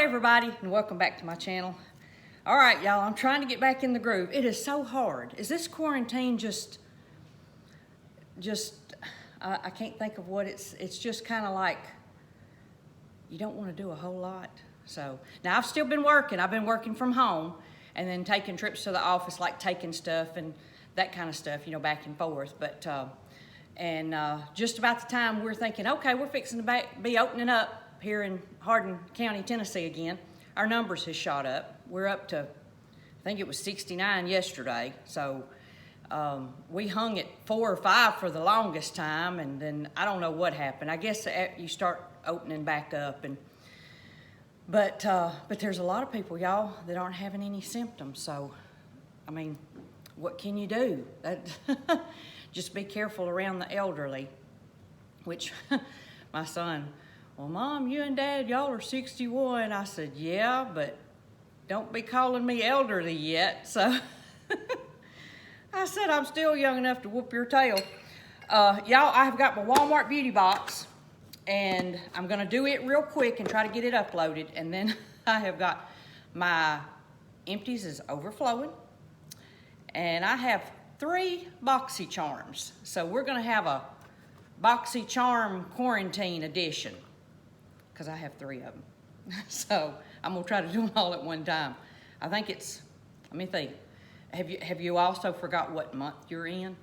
everybody, and welcome back to my channel. All right, y'all, I'm trying to get back in the groove. It is so hard. Is this quarantine just I can't think of what it's just kind of like you don't want to do a whole lot. So now I've still been working. I've been working from home and then taking trips to the office, like taking stuff and that kind of stuff, you know, back and forth. But just about the time we're thinking, okay, we're fixing to be opening up here in Hardin County, Tennessee again, our numbers has shot up. We're up to, I think it was 69 yesterday. So we hung at 4 or 5 for the longest time, and then I don't know what happened. I guess you start opening back up, but there's a lot of people, y'all, that aren't having any symptoms. So, I mean, what can you do? Just be careful around the elderly, which my son, well, Mom, you and Dad, y'all are 61. I said, yeah, but don't be calling me elderly yet. So I said, I'm still young enough to whoop your tail. Y'all, I have got my Walmart beauty box, and I'm going to do it real quick and try to get it uploaded. And then I have got my empties is overflowing, and I have 3 Boxy Charms. So we're going to have a Boxy Charm quarantine edition because I have 3 of them. So I'm going to try to do them all at one time. I think it's, let me think. Have you also forgot what month you're in?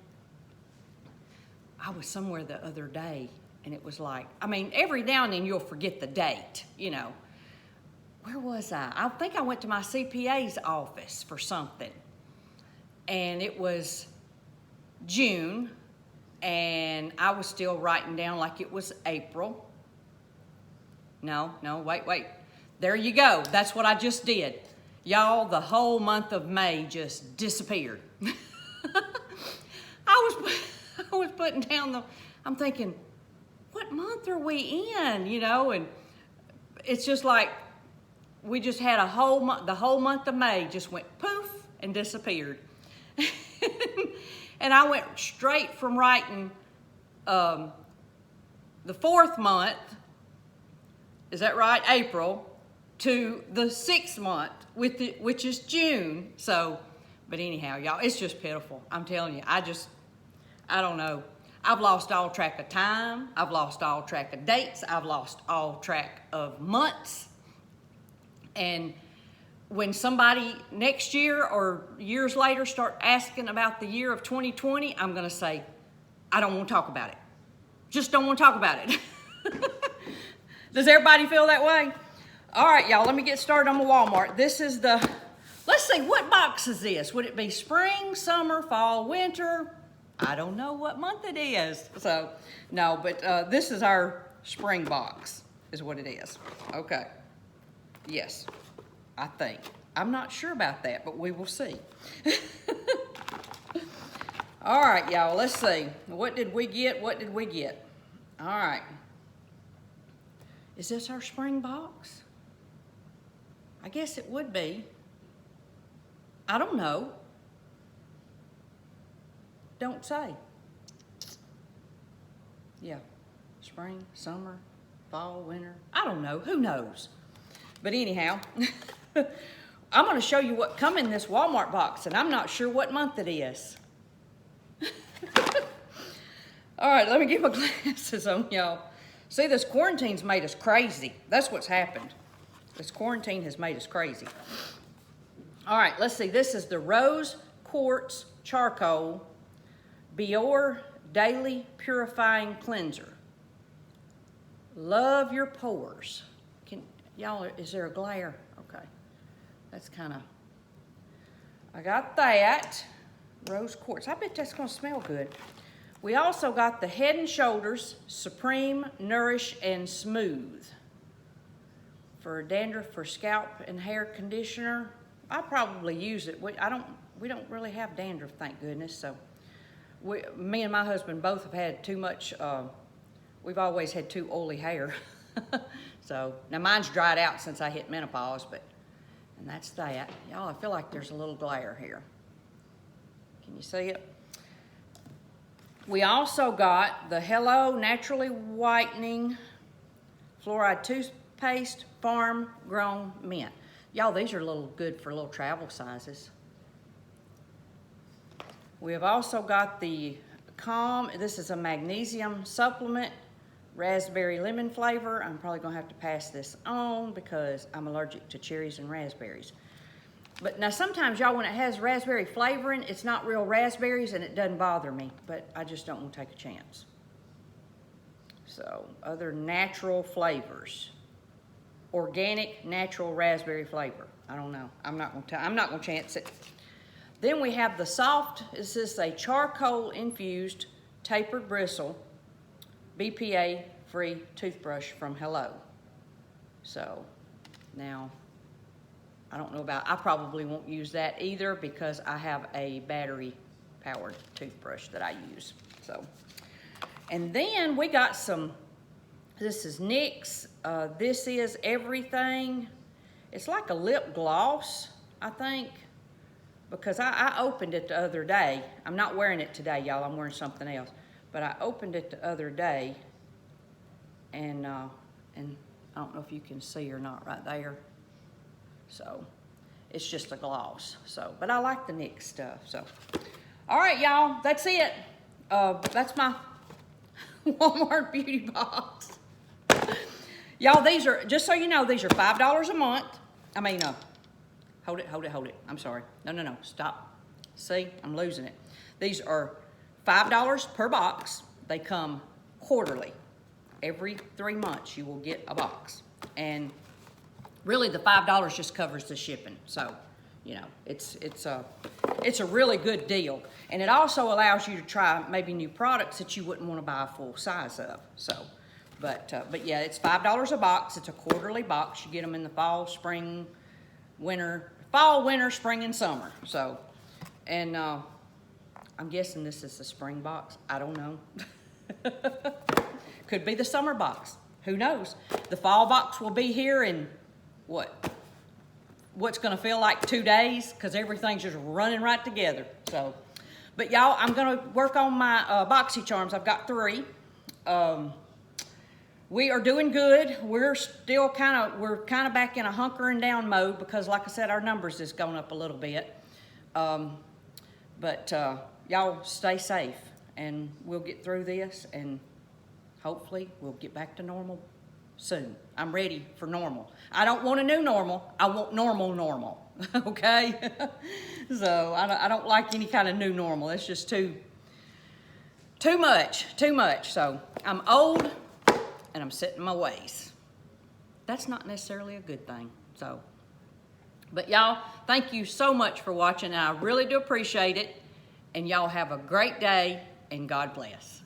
I was somewhere the other day, and it was like, I mean, every now and then you'll forget the date, you know. Where was I? I think I went to my CPA's office for something, and it was June, and I was still writing down like it was April. No, wait. There you go. That's what I just did. Y'all, the whole month of May just disappeared. I was putting down I'm thinking, what month are we in? You know, and it's just like we just had the whole month of May just went poof and disappeared. And I went straight from writing the 4th month, is that right, April, to the 6th month, which is June. So, but anyhow, y'all, it's just pitiful. I'm telling you, I don't know. I've lost all track of time. I've lost all track of dates. I've lost all track of months. And when somebody next year or years later start asking about the year of 2020, I'm going to say, I don't want to talk about it. Just don't want to talk about it. Does everybody feel that way? All right, y'all, let me get started on my Walmart. This is let's see, what box is this? Would it be spring, summer, fall, winter? I don't know what month it is. So, no, but this is our spring box is what it is. Okay. Yes, I think. I'm not sure about that, but we will see. All right, y'all, let's see. What did we get? All right. Is this our spring box? I guess it would be. I don't know. Don't say. Yeah, spring, summer, fall, winter. I don't know. Who knows? But anyhow, I'm going to show you what come in this Walmart box, and I'm not sure what month it is. All right, let me get my glasses on, y'all. See, this quarantine's made us crazy. That's what's happened. This quarantine has made us crazy. All right, let's see. This is the Rose Quartz Charcoal Biore Daily Purifying Cleanser. Love your pores. Y'all, is there a glare? Okay. That's kind of, I got that. Rose Quartz. I bet that's going to smell good. We also got the Head & Shoulders Supreme Nourish and Smooth for dandruff, for scalp and hair conditioner. I probably use it. We don't really have dandruff, thank goodness. So me and my husband both have had too much, we've always had too oily hair. So now mine's dried out since I hit menopause, and that's that. Y'all, I feel like there's a little glare here. Can you see it? We also got the Hello Naturally Whitening Fluoride paste, farm grown mint. Y'all, these are a little good for little travel sizes. We have also got the Calm. This is a magnesium supplement, raspberry lemon flavor. I'm probably gonna have to pass this on because I'm allergic to cherries and raspberries. But now sometimes, y'all, when it has raspberry flavoring, it's not real raspberries and it doesn't bother me, but I just don't want to take a chance. So, other natural flavors. Organic, natural raspberry flavor. I don't know. I'm not gonna chance it. Then we have the soft. This is a charcoal infused tapered bristle BPA free toothbrush from Hello. So, now I don't know about, I probably won't use that either because I have a battery powered toothbrush that I use. So, and then we got some, this is NYX. This is Everything. It's like a lip gloss, I think, because I opened it the other day. I'm not wearing it today, y'all. I'm wearing something else. But I opened it the other day, and I don't know if you can see or not right there. So, it's just a gloss. So, but I like the NYX stuff. So, all right, y'all, that's it. That's my Walmart beauty box. Y'all, these are, just so you know, these are $5 a month. I mean, hold it. I'm sorry. No, stop. See, I'm losing it. These are $5 per box. They come quarterly. Every 3 months you will get a box. And really the $5 just covers the shipping. So, you know, it's a really good deal. And it also allows you to try maybe new products that you wouldn't want to buy a full size of. So, but yeah, it's $5 a box. It's a quarterly box. You get them in the fall, spring, winter, spring, and summer. So, and I'm guessing this is the spring box. I don't know. Could be the summer box. Who knows? The fall box will be here in what's going to feel like 2 days because everything's just running right together. So, but y'all, I'm going to work on my boxy charms. I've got 3. We are doing good. We're still kind of back in a hunkering down mode because, like I said, our numbers is going up a little bit. But y'all stay safe, and we'll get through this, and hopefully we'll get back to normal soon. I'm ready for normal. I don't want a new normal. I want normal. Okay? So I don't like any kind of new normal. It's just too much. So I'm old, and I'm set in my ways. That's not necessarily a good thing. So, but y'all, thank you so much for watching. I really do appreciate it. And y'all have a great day, and God bless.